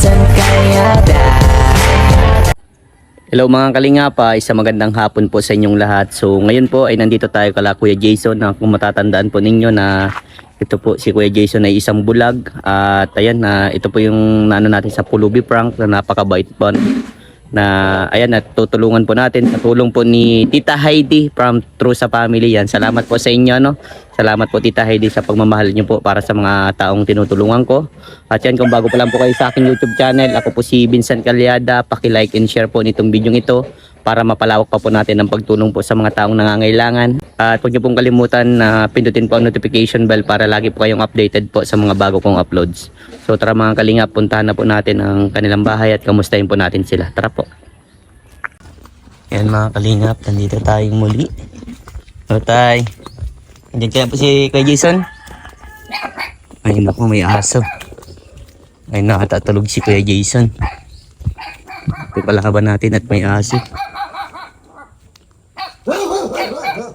Vincent Calyada. Hello mga kalingapa, isang magandang hapon po sa inyong lahat. So ngayon po ay nandito tayo kala Kuya Jason, na kung matatandaan po ninyo na ito po si Kuya Jason ay isang bulag. At ayan na ito po yung naano natin sa Pulubi prank na napakabait po. Na ayan, natutulungan po natin sa tulong po ni Tita Heidi from True sa Family yan. Salamat po sa inyo, no? Salamat po Tita Heidi sa pagmamahal niyo po para sa mga taong tinutulungan ko. At yan, kung bago pa lang po kayo sa aking YouTube channel, ako po si Vincent Calyada. Paki-like and share po nitong video ito para mapalawak pa po natin ang pagtulong po sa mga taong nangangailangan. At huwag niyo pong kalimutan na pindutin po ang notification bell para lagi po kayong updated po sa mga bago kong uploads. So tara mga kalingap, puntahan na po natin ang kanilang bahay at kamustahin po natin sila. Tara po. Yan mga kalingap, nandito tayong muli. O tay, nandiyan kaya po si Kuya Jason? Ay naku, may aso. Ay nakatatulog si Kuya Jason. Pipalaban natin at may aso.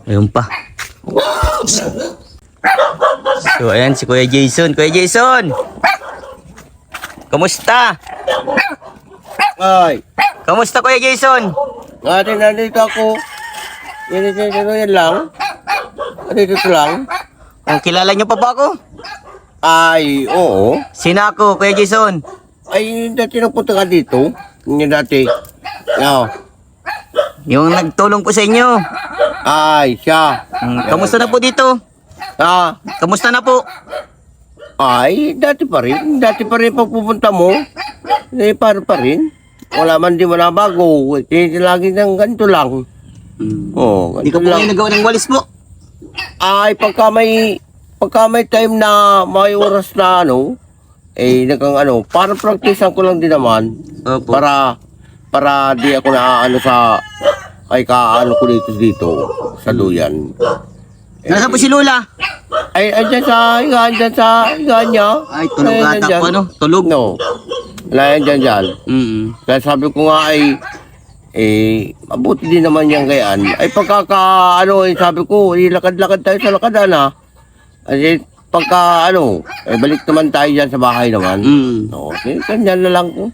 Ayun pa. So ayan si Kuya Jason. Kuya Jason! Kamusta? Ay, Kamusta Kuya Jason? nandito ako. Yan lang. Nandito lang. Ang kilala niyo pa ba ako? Ay, oo. Sino ako, Kuya Jason? Ay, dati nagpunta ka dito. Yung dati. No. Yung nagtulong po sa inyo. Ay, siya. Kamusta na po dito? Ah, Kamusta na po? ay, dati pa rin. Dati pa rin pagpupunta mo. Eh, para pa rin. Wala man di manabago. Lagi nang ganito lang. Oo, Hindi ka ganito po lang. kayo nagawa ng walis po. Ay, pagka may time na may oras na ano, para practicean ko lang din naman. Opo. Para di ako naaano ay kaano ko dito sa duyan. Nasaan po si Lola? Ay, andyan sa higaan niya. Ay, tulog Ay, ata andyan. po ano? Tulog? No. Wala yan dyan. Kaya sabi ko nga mabuti din naman yan gayaan. Ay sabi ko, lakad-lakad tayo sa lakadan ha. Ay, balik naman tayo dyan sa bahay naman. No, ganyan na lang ko.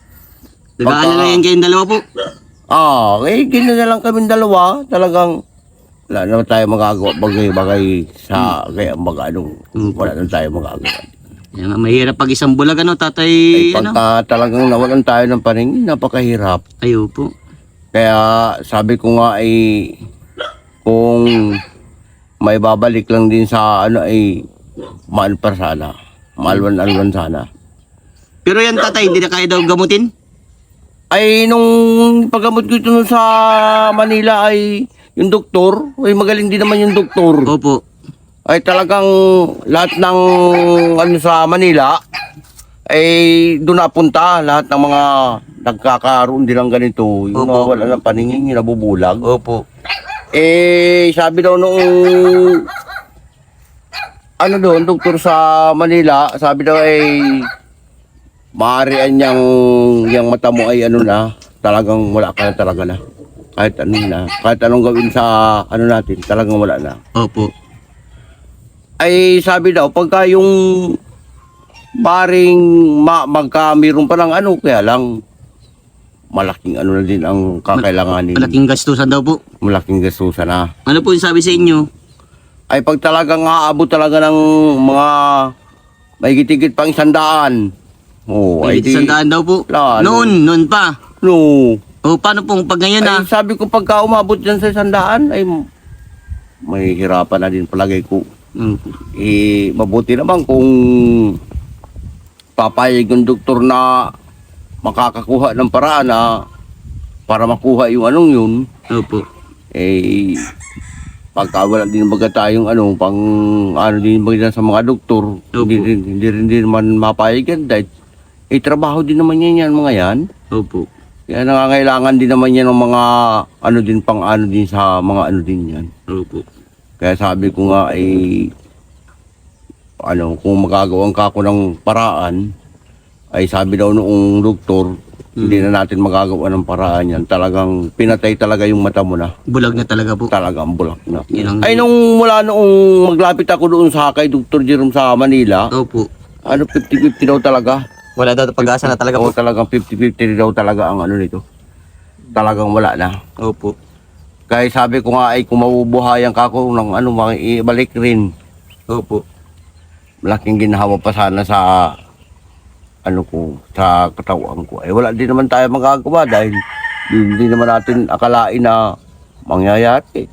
Nag-aano na yan kayong dalawa po? Gina na lang kami dalawa. Talagang, wala naman tayo magagawa. Bagay sa, kaya wala naman tayo magagawa. Yan nga, mahirap pag isang bulag ano, tatay, Ay, pagka talagang nawalan tayo ng paningin, napakahirap. Ayo po. Kaya sabi ko nga kung may babalik lang din sa mahal pa sana. Maalwan-alwan sana. Pero yan tatay, hindi na kaya daw gamutin? Ay, nung paggamot ko ito sa Manila yung doktor, magaling din naman yung doktor. Opo. Ay talagang lahat ng sa Manila doon napunta lahat ng mga nagkakaroon din ng ganito, yung Opo. wala ng paningin, yung nabubulag. Opo. Sabi daw nung doktor sa Manila, sabi daw maaarian yung mata mo talagang wala ka na talaga na. Kahit anong gawin sa natin, talagang wala na. Opo. Ay sabi daw pagka yung maring magkamiron pa ng kaya lang malaking na din ang kakailanganin. Malaking gastusan daw po. Malaking gastusan na. Ano po yung sabi sa inyo? Ay pag talagang aabot talaga ng mga mahigit-higit pang 100. Ay, sandaan daw po. Lalo. Noon pa. No. O, paano pong pag ngayon na? Ay sabi ko pagka umabot dyan sa 100 ay may hirapan na din palagay ko. Mabuti naman kung papayag yung doktor na makakakuha ng paraan na para makuha yung yun. Opo. Pagka wala din baga tayong din baga sa mga doktor, Opo. hindi rin naman mapayag yan dahil trabaho din naman yan mga yan. Opo. Kaya nangangailangan din naman yan ng mga din sa mga din yan. Opo. Kaya sabi ko nga kung magagawang kako ng paraan, ay sabi daw noong doktor, hindi na natin magagawa ng paraan yan. Talagang pinatay talaga yung mata mo na. Bulag na talaga po. Talagang bulak na. Ay, Mula noong maglapit ako doon sa kay Dr. Jerome sa Manila, Opo. 50-50 daw talaga. Wala daw pag-asa na talaga Oo, po. talagang 50-50 daw talaga ang ano nito. Talagang wala na. Opo. Kaya sabi ko nga ay kung mabubuhayan ka ko ng ano, ibalik rin. Opo. Malaking ginhawa pa sana sa ano ko, sa katawan ko. Wala din naman tayo magagawa dahil hindi naman natin akalain na mangyayari.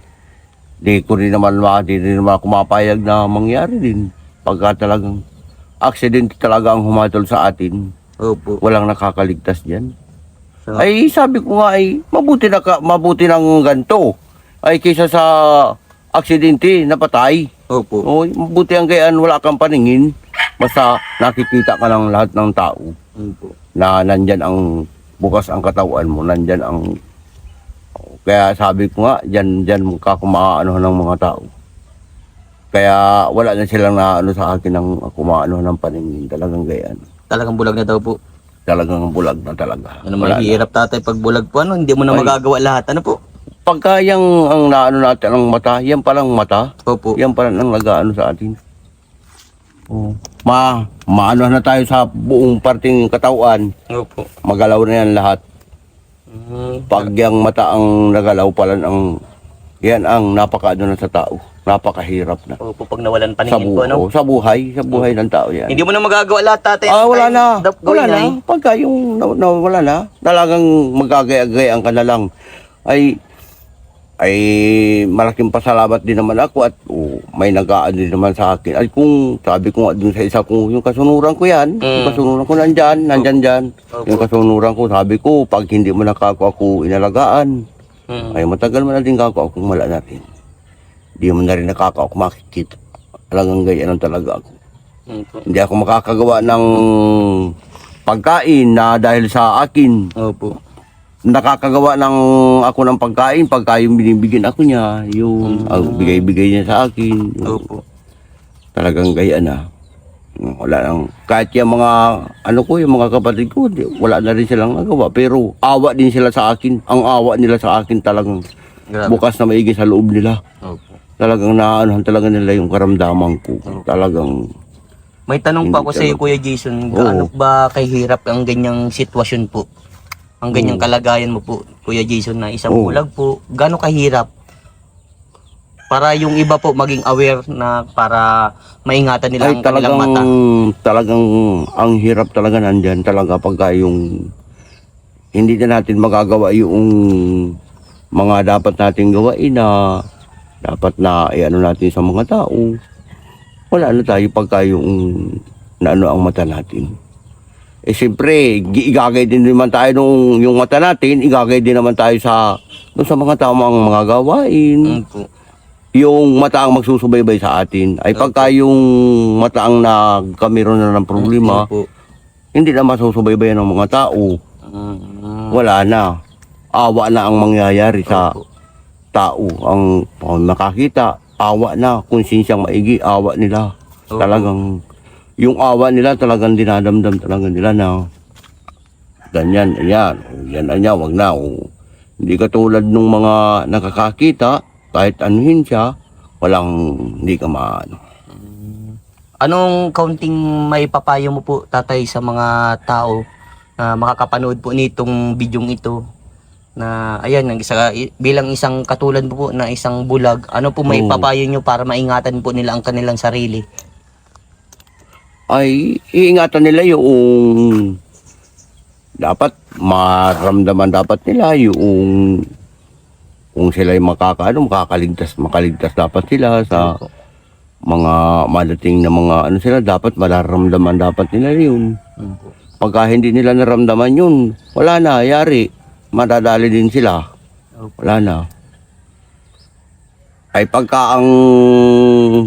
Di rin naman ako mapayag na mangyari din. Pagka talagang accident talaga ang humatol sa atin, Opo. walang nakakaligtas diyan. So, Ay sabi ko nga ay mabuti ng ganto ay kaysa sa aksidente na patay. opo. O mabuti ang gayaan wala kang paningin basta nakikita ka ng lahat ng tao Opo. na nandyan ang bukas ang katawan mo, nandyan ang kaya sabi ko nga diyan ka kumaano ng mga tao. Kaya wala na silang na ano sa akin ng kumaano ng paningin, talagang gayaan. Talagang bulag na daw po. Talagang bulag na talaga. Ano Wala na. mahirap tatay pag bulag po, ano? Hindi mo na Ay. magagawa lahat. Ano po? Pagka ang naano natin ang mata, yan palang mata, Opo. yan palang ang nag-ano sa atin. Oh. Maano na tayo sa buong parting katawan, Opo. magalaw na yan lahat. Pag yung mata ang nagalaw pala yan ang napakaano na sa tao. Napakahirap na. Opo, pag nawalan Sa paningin po, ano? sa buhay ng tao yan. Hindi mo na magagawa lahat tatay. Wala na. Gawin Wala na. Pagka yung wala na, talagang magagay-agayaan ka na lang. Ay malaking pasalamat din naman ako at may nag-aano din naman sa akin. Ay kung sabi ko nga dun sa isa ko, yung kasunuran ko yan, yung kasunuran ko nandyan dyan. Opo. Yung kasunuran ko, sabi ko, pag hindi mo ako inalagaan, ay matagal mo na din ako wala natin. Hindi mo na rin ako makikita. Talagang ganyan talaga ako. Hindi ako makakagawa ng pagkain na dahil sa akin. Opo. Nakakagawa ako ng pagkain pagka yung binibigyan ako niya, yung ang bigay-bigay niya sa akin. Opo. Talagang gayaan na. Wala lang. Kahit yung mga, yung mga kapatid ko, wala na rin silang nagawa. Pero awa din sila sa akin. Ang awa nila sa akin talagang Grabe. bukas na maigi sa loob nila. Opo. Talagang naanohan talaga nila yung karamdaman ko. Talagang, May tanong pa ako Hindi sa iyo, Kuya Jason. Gaano ba kahirap ang ganyang sitwasyon po? Ang ganyang kalagayan mo po, Kuya Jason, na isang Oo. bulag po. Gaano kahirap? Para yung iba po maging aware na para maingatan nila ang kanilang mata. talagang, ang hirap talaga nandyan talaga pagka yung, hindi na natin magagawa yung mga dapat natin gawain na dapat na natin sa mga tao. Wala na tayo pagka yung naano ang mata natin. Siyempre, igagay din naman tayo yung mata natin, igagay din naman tayo sa mga tamang mga gawain. Po. Yung mata ang magsusubaybay sa atin. Ay pagka yung mata ang nagkameron na ng problema, Po. hindi na masusubaybayan ng mga tao. Wala na. Awa na ang mangyayari sa Opo. tao. Ang nakakita, awa na. Kung sinsyang maigi, awa nila. Opo. Talagang, yung awa nila talagang dinadamdam talaga nila na ganyan, yan, wag na. Hindi katulad nung mga nakakakita, kahit anuhin siya, hindi ka maano. Anong kaunting may papayo mo po, tatay, sa mga tao na makakapanood po nitong bidyong ito? Na ayan, bilang isang katulad po na isang bulag, ano po may Oo. papayo nyo para maingatan po nila ang kanilang sarili? Ay iingatan nila yung dapat maramdaman dapat nila yung kung sila ay makakaligtas dapat sila sa mga madating na mga sila dapat mararamdaman dapat nila yun. Pagka hindi nila naramdaman yun, wala na, yari, madadali din sila. Wala na. Ay pagka ang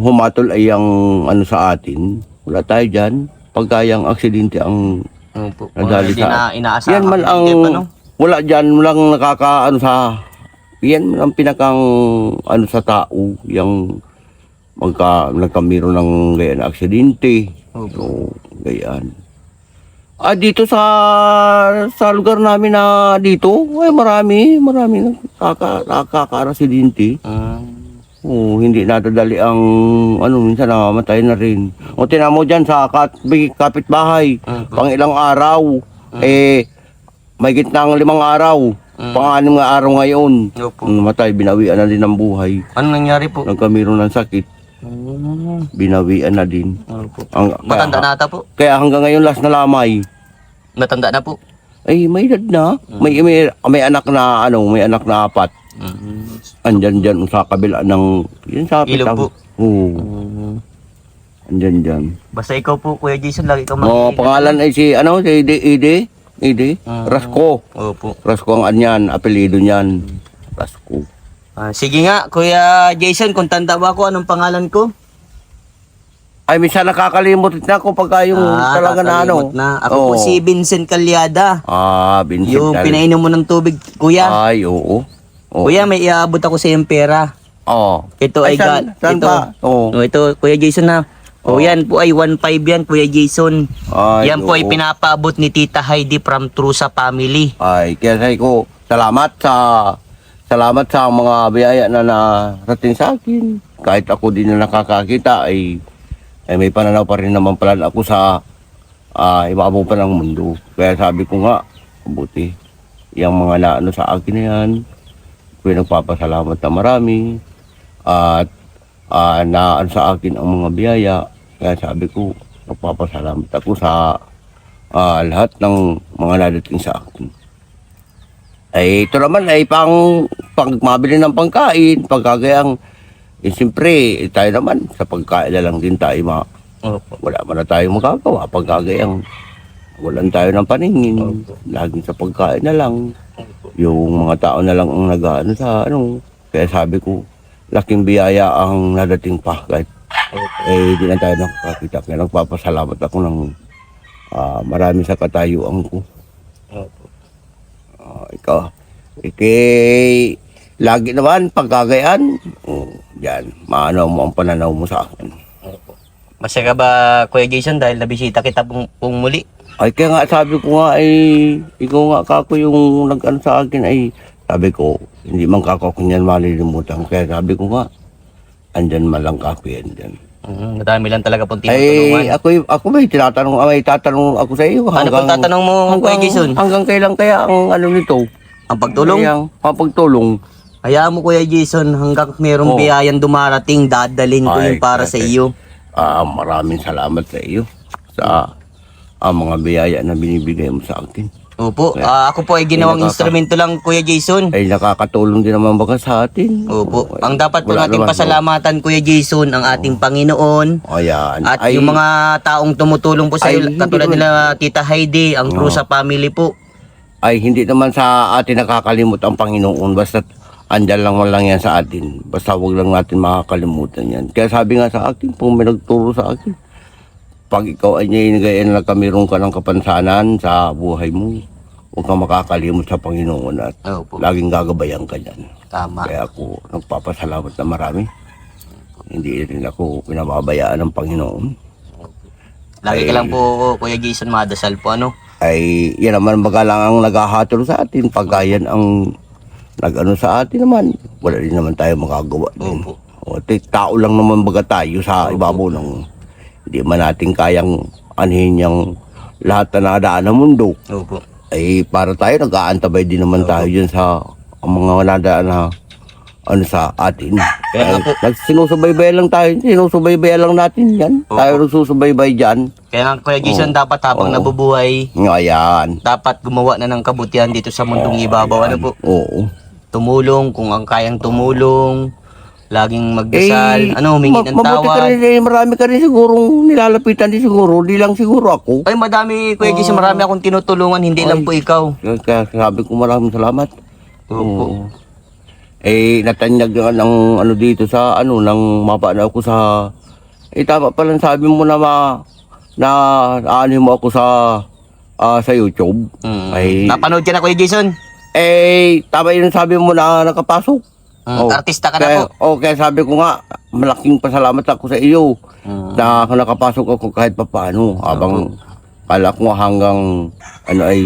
humatol ay ang sa atin, wala tayo dyan. Pagka yung aksidente ang Opo. nadali Hindi sa na inaasahan. yan man ang wala dyan, walang yan man ang pinakang sa tao, yung nagkamiro ng gayan na aksidente. So, gayan. Dito sa lugar namin na dito, ay marami nakaka-residente. hindi nadadali ang minsan namamatay na rin. O tinan mo dyan sa kapitbahay, pang ilang araw, may gitnang 5 araw, pang-6 na araw ngayon. Opo. Namatay, binawian na din ng buhay. Ano nangyari po? Nagkamiro ng sakit, binawian na din. Opo. Ang, Matanda na ata po. Kaya hanggang ngayon last na lamay. Matanda na po. Ay, may edad na. May anak na, may anak na 4. Andyan dyan sa kabila ng, yun sa Ilog po. Oo. Andyan dyan. Basta ikaw po, Kuya Jason, lagi ka Pangalan ay si Ide. Rasko. Opo. Rasko ang anyan, apelido niyan. Rasko. Sige nga, Kuya Jason, kung tanda ba ako, anong pangalan ko? Ay, minsan nakakalimot na ako pagka yung talaga na kakalimot na. Ako po si Vincent Calyada. Vincent. Yung pinainom mo ng tubig, Kuya. Ay, oo. Kuya, may iabot ako sa iyong pera. Ito ay saan ito. pa? Ito, Kuya Jason na. Yan po ay 1.5 yan, Kuya Jason. Ay, Yan po ay pinapaabot ni Tita Heidi from Trusa Family. Ay, kaya sabi ko, salamat sa mga biyaya na narating sa akin. Kahit ako din na nakakakita, ay may pananaw pa rin naman pala ako sa ibabaw pa ng mundo. Kaya sabi ko nga, buti, yung mga naano sa akin na yan, kaya nagpapasalamat na marami, at naano sa akin ang mga biyaya. Kaya sabi ko, nagpapasalamat ako sa lahat ng mga nadating sa akin. Ay, ito naman ay pang mabili ng pangkain, pagkagayang, siyempre, tayo naman, sa pagkain na lang din tayo, wala man na tayo magagawa, pagkagayang, walang tayo ng paningin, laging sa pagkain na lang, yung mga tao na lang ang nag-ano sa kaya sabi ko, laking biyaya ang nadating pa, kahit, di na tayo nakakita, kaya nagpapasalamat ako ng marami sa katayuan ko. Ikaw, lagi naman, pagkagayaan, yan, maano mo ang pananaw mo sa akin. Masaya ka ba, Kuya Jason, dahil nabisita kita pong muli? Ay, kaya nga sabi ko nga ikaw nga kako yung nag-ano sa akin sabi ko, hindi man kako kunyan malilimutan. Kaya sabi ko nga, andyan man lang kako yan dyan. Madami lang talaga pong tinutulungan. Ako may tatanong ako sa iyo. Ano pong tatanong mo, Kuya Jason? Hanggang kailan kaya ang nito? Ang pagtulong? Ang pagtulong. Hayaan mo, Kuya Jason, hanggang mayroong biyayang dumarating, dadalhin ko yung para sa iyo. Maraming salamat sa iyo sa mga biyaya na binibigay mo sa akin. Opo, ako po ay ginawang instrumento lang, Kuya Jason. Ay nakakatulong din naman baka sa atin. Opo, ang dapat po nating pasalamatan, Kuya Jason, ang ating Panginoon. Ayan. At yung mga taong tumutulong po sa iyo, katulad nila Tita Heidi, ang Trusa Family po. Ay hindi naman sa atin nakakalimot ang Panginoon, basta andyan lang yan sa atin. Basta wag lang natin makakalimutan yan. Kaya sabi nga sa akin, kung may nagturo sa akin, pag ikaw ay nagayan na kamiron ka ng kapansanan sa buhay mo, huwag kang makakalimot sa Panginoon at laging gagabayan ka dyan. Tama. Kaya ako nagpapasalamat na marami. Hindi rin ako pinababayaan ng Panginoon. Lagi ka lang po, Kuya Jason, madasal po, Ay, yan naman baga lang ang naghahatol sa atin. Pagka yan ang nag-ano sa atin naman, wala din naman tayo magagawa din. Tao lang naman baga tayo sa ibabaw ng hindi man natin kayang anhin yung lahat na nadaan ng mundo. Ay para tayo nag-aantabay din naman tayo dyan sa mga nadaan na sa atin. Kaya Sinusubaybay lang tayo, sinusubaybay lang natin yan. Tayo nagsusubaybay dyan. Kaya nga, Kuya Jason, dapat habang nabubuhay, Ayan. dapat gumawa na ng kabutihan dito sa mundong ibabaw. Ano po? Oo. Tumulong kung ang kayang tumulong, laging magdasal, humingi ng tawad. Marami ka rin sigurong nilalapitan din siguro, di lang siguro ako. Ay, madami, Kuya Jason, marami akong tinutulungan, hindi lang po ikaw. Kaya sabi ko maraming salamat. Opo. Natanyag ng dito sa nang mapana ako sa tama pa lang sabi mo na ano mo ako sa YouTube. Napanood ka na, Kuya Jason? Tama yun sabi mo na nakapasok. Artista ka na po. Kaya sabi ko nga, malaking pasalamat ako sa iyo na nakapasok ako kahit papaano. Habang kala ko hanggang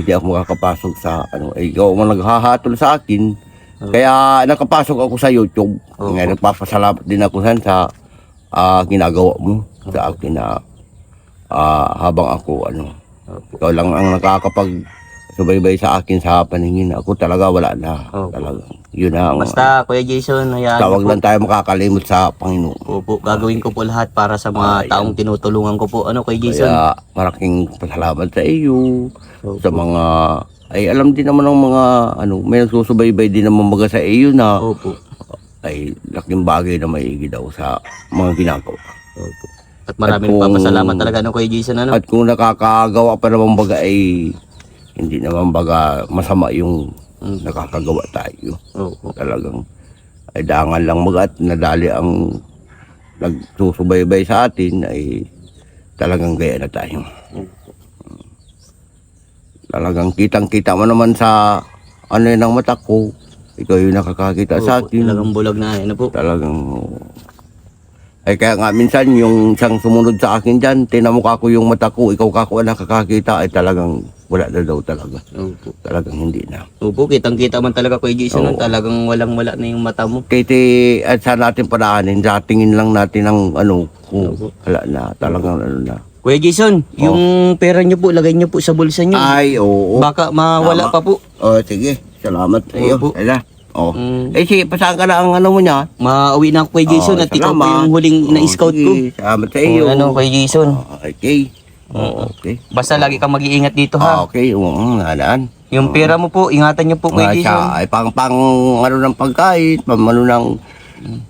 di ako makakapasok sa ikaw ang naghahatol sa akin. Kaya nakapasok ako sa YouTube. Opo. Ngayon nagpapasalamat din ako sa ginagawa mo sa akin na habang ako ikaw lang ang nakakapag subaybay sa akin sa paningin. Ako talaga wala na. Opo. Talagang yun na. Basta Kuya Jason, hayaan Tawag niyo po. lang tayo makakalimot sa Panginoon. Opo, gagawin ko po lahat para sa mga taong tinutulungan ko po. Ano Kuya Jason? Kaya malaking pasalamat sa iyo. Opo. Sa mga ay alam din naman ng mga may nagsusubaybay din naman mga sa iyo na Opo. ay laking bagay na maigi daw sa mga ginagawa. Opo. At maraming At kung- papasalamat talaga no Kuya Jason, ano? At kung nakakagawa pa naman baga ay hindi naman baga masama yung nakakagawa tayo. Opo. Talagang ay dangan lang baga at nadali ang nagsusubaybay sa atin ay talagang gaya na tayo. Talagang kitang-kita mo naman sa yun ang mata ko. Ikaw yung nakakakita sa Opo, akin. talagang bulag na ano po. Talagang ay kaya nga minsan yung isang sumunod sa akin dyan, tinamukha ko yung mata ko, ikaw kako nakakakita, ay talagang wala na daw talaga. Opo. Talagang hindi na. Opo, kitang-kita man talaga Kuya Jason, Oo. no? Talagang walang-wala na yung mata mo. Kaya at sa natin padaanin, sa tingin lang natin ang kung Opo. wala na, talagang na. Kuya Jason, yung pera niyo po, lagay niyo po sa bulsa niyo. Ay, oo. Baka mawala Tama. pa po. Oh, sige. Salamat sa iyo. Opo. Ala. Oh. Mm. Sige, pasaan ka na ang mo niya. Mauwi na ako Kuya Jason Oh, at ikaw po salamat. yung huling Oh, na-scout ko. sige. Salamat sa iyo. Ano Kuya Jason? Okay. Okay. Basta lagi kang mag-iingat dito ha. Okay, naan. Yung pera mo po, ingatan niyo po Kuya Mga siya Jason. ay pang ng pagkain, ng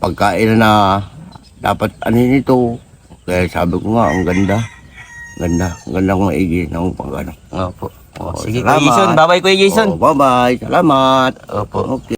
pagkain na dapat nito. Kaya sabi ko nga, ang ganda. Gandang maigi ng pang ano. Opo. Oh, Sige salamat. Kuya Jason, bye-bye Kuya Jason. Oh, bye-bye. Salamat. Opo. Okay.